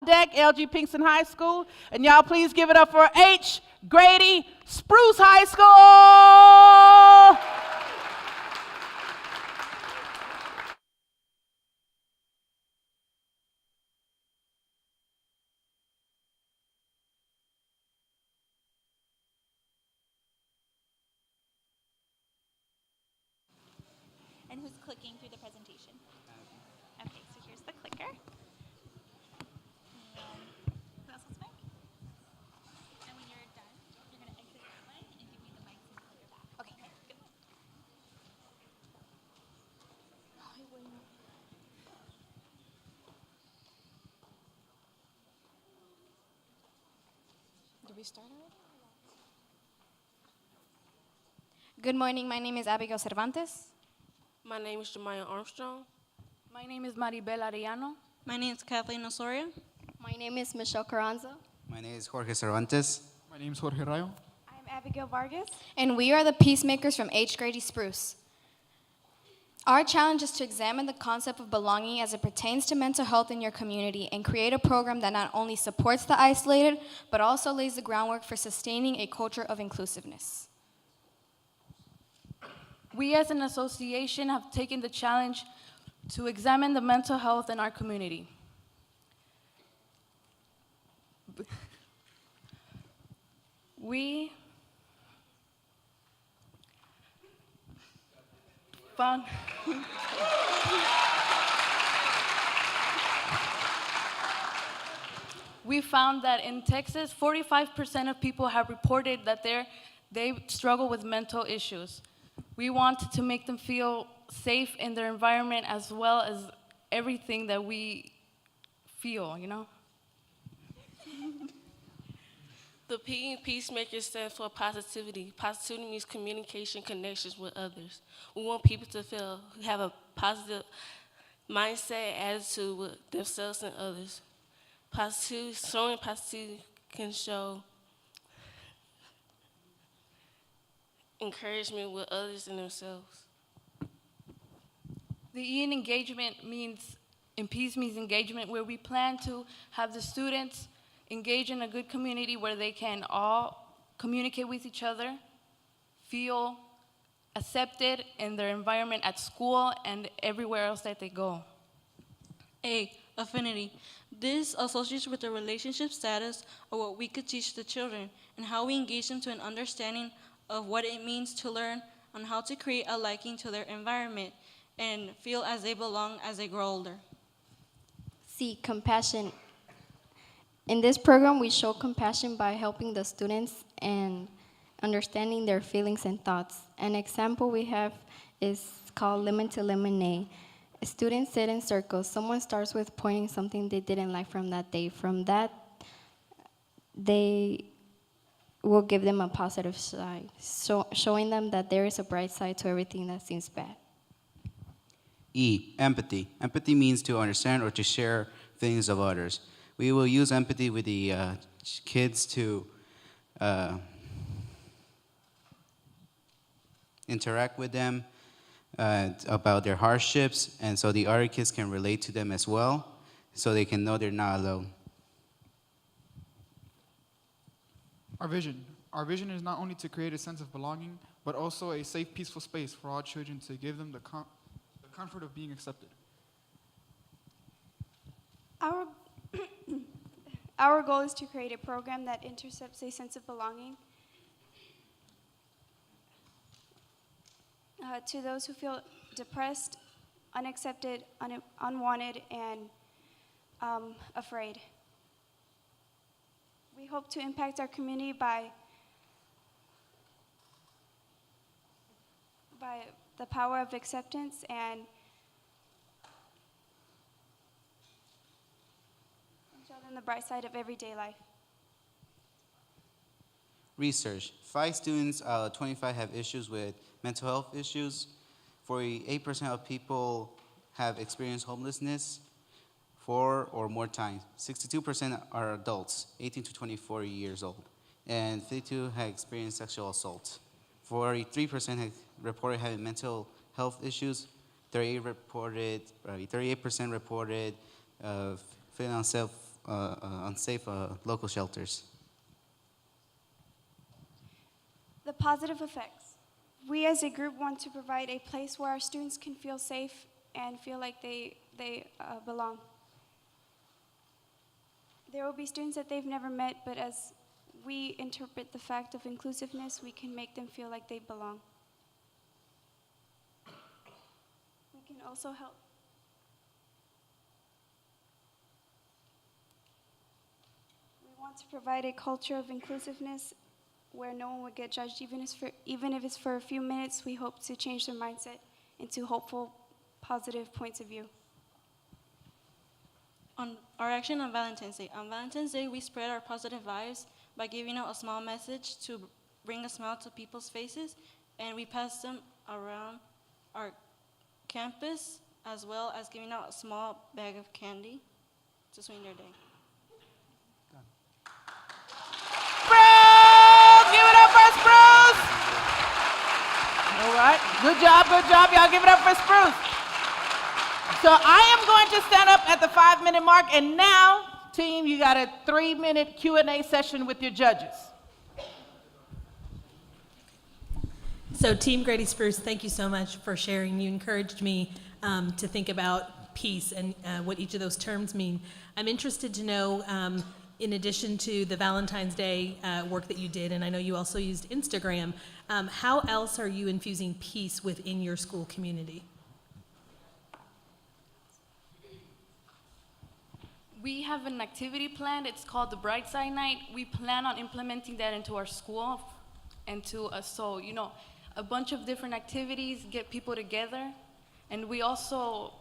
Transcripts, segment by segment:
deck, LG Pinkston High School. And y'all please give it up for H. Grady, Spruce High School. And who's clicking through the presentation? Okay, so here's the clicker. And who else has mic? And when you're done, you're going to exit that way and give me the mic and clicker back. Okay, good. Did we start already? Good morning, my name is Abigail Cervantes. My name is Jemiah Armstrong. My name is Maribel Arellano. My name is Kathleen Osorio. My name is Michelle Carranza. My name is Jorge Cervantes. My name is Jorge Rayo. I'm Abigail Vargas. And we are the peacemakers from H. Grady Spruce. Our challenge is to examine the concept of belonging as it pertains to mental health in your community and create a program that not only supports the isolated, but also lays the groundwork for sustaining a culture of inclusiveness. We as an association have taken the challenge to examine the mental health in our community. We found we found that in Texas, 45% of people have reported that they struggle with mental issues. We want to make them feel safe in their environment as well as everything that we feel, you know? The P in Peacemaker stands for positivity. Positivity means communication, connections with others. We want people to have a positive mindset, attitude with themselves and others. Positivity, showing positivity can show encouragement with others and themselves. The E in engagement in peace means engagement, where we plan to have the students engage in a good community where they can all communicate with each other, feel accepted in their environment at school and everywhere else that they go. A, affinity. This associates with the relationship status of what we could teach the children and how we engage them to an understanding of what it means to learn on how to create a liking to their environment and feel as they belong as they grow older. C, compassion. In this program, we show compassion by helping the students and understanding their feelings and thoughts. An example we have is called Lemon to Lemonade. Students sit in circles. Someone starts with pointing something they didn't like from that day. From that, they will give them a positive side, showing them that there is a bright side to everything that seems bad. E, empathy. Empathy means to understand or to share feelings of others. We will use empathy with the kids to interact with them about their hardships, and so the other kids can relate to them as well, so they can know they're not alone. Our vision. Our vision is not only to create a sense of belonging, but also a safe, peaceful space for all children to give them the comfort of being accepted. Our goal is to create a program that intercepts a sense of belonging to those who feel depressed, unaccepted, unwanted, and afraid. We hope to impact our community by the power of acceptance and show them the bright side of everyday life. Research. 5 students out of 25 have issues with mental health issues. 48% of people have experienced homelessness 4 or more times. 62% are adults, 18 to 24 years old. And 52 have experienced sexual assault. 43% have reported having mental health issues. 38% reported feeling unsafe unsafe local shelters. The positive effects. We as a group want to provide a place where our students can feel safe and feel like they belong. There will be students that they've never met, but as we interpret the fact of inclusiveness, we can make them feel like they belong. We can also help. We want to provide a culture of inclusiveness where no one would get judged, even if it's for a few minutes. We hope to change their mindset into hopeful, positive points of view. On our action on Valentine's Day. On Valentine's Day, we spread our positive vibes by giving out a small message to bring a smile to people's faces, and we passed them around our campus, as well as giving out a small bag of candy to sweeten their day. Spruce! Give it up for Spruce! All right, good job. Y'all give it up for Spruce. So I am going to stand up at the 5-minute mark, and now, team, you got a 3-minute Q&A session with your judges. So Team Grady Spruce, thank you so much for sharing. You encouraged me to think about peace and what each of those terms mean. I'm interested to know, in addition to the Valentine's Day work that you did, and I know you also used Instagram, how else are you infusing peace within your school community? We have an activity planned. It's called the Bright Side Night. We plan on implementing that into our school, a bunch of different activities, get people together. And we also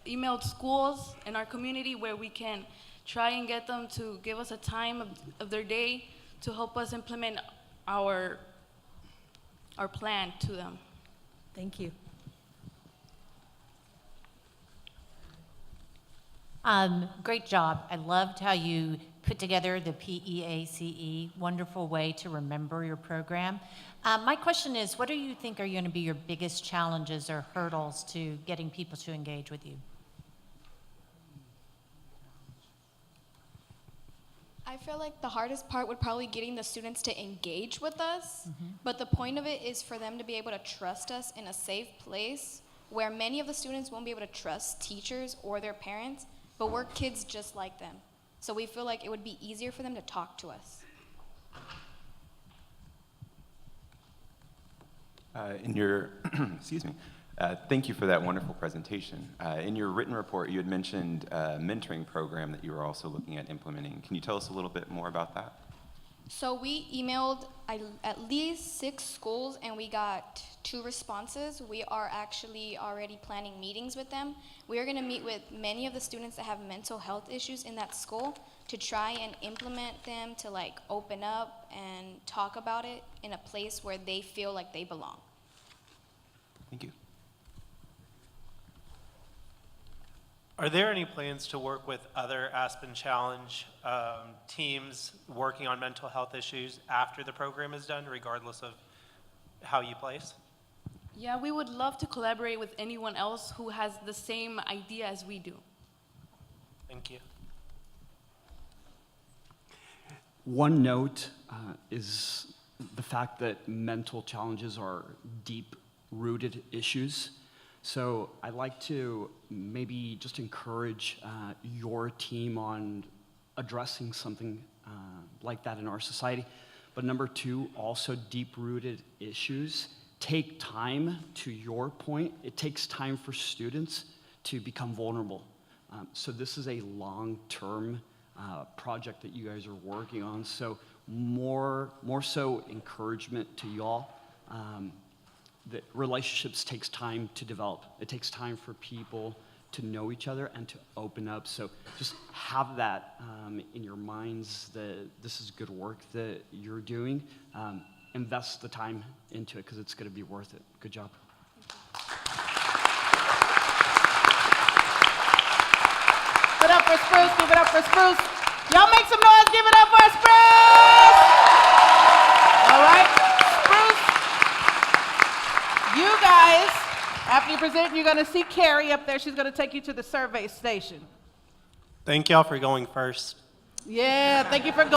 emailed schools in our community where we can try and get them to give us a time of their day to help us implement our plan to them. Thank you. Great job. I loved how you put together the P.E.A.C.E. Wonderful way to remember your program. My question is, what do you think are going to be your biggest challenges or hurdles to getting people to engage with you? I feel like the hardest part would probably getting the students to engage with us, but the point of it is for them to be able to trust us in a safe place where many of the students won't be able to trust teachers or their parents, but we're kids just like them. So we feel like it would be easier for them to talk to us. Excuse me. Thank you for that wonderful presentation. In your written report, you had mentioned a mentoring program that you were also looking at implementing. Can you tell us a little bit more about that? So we emailed at least 6 schools and we got 2 responses. We are actually already planning meetings with them. We are gonna meet with many of the students that have mental health issues in that school to try and implement them to open up and talk about it in a place where they feel like they belong. Thank you. Are there any plans to work with other Aspen Challenge teams working on mental health issues after the program is done, regardless of how you place? Yeah, we would love to collaborate with anyone else who has the same idea as we do. Thank you. One note is the fact that mental challenges are deep-rooted issues. So I'd like to maybe just encourage your team on addressing something like that in our society. But number 2, also deep-rooted issues take time. To your point, it takes time for students to become vulnerable. So this is a long-term project that you guys are working on. So more so encouragement to y'all. That relationships takes time to develop. It takes time for people to know each other and to open up. So just have that in your minds that this is good work that you're doing. Invest the time into it because it's going to be worth it. Good job. Give it up for Spruce, give it up for Spruce. Y'all make some noise, give it up for Spruce! All right, Spruce, you guys, after you present, you're gonna see Carrie up there. She's gonna take you to the survey station. Thank y'all for going first. Yeah, thank you for going.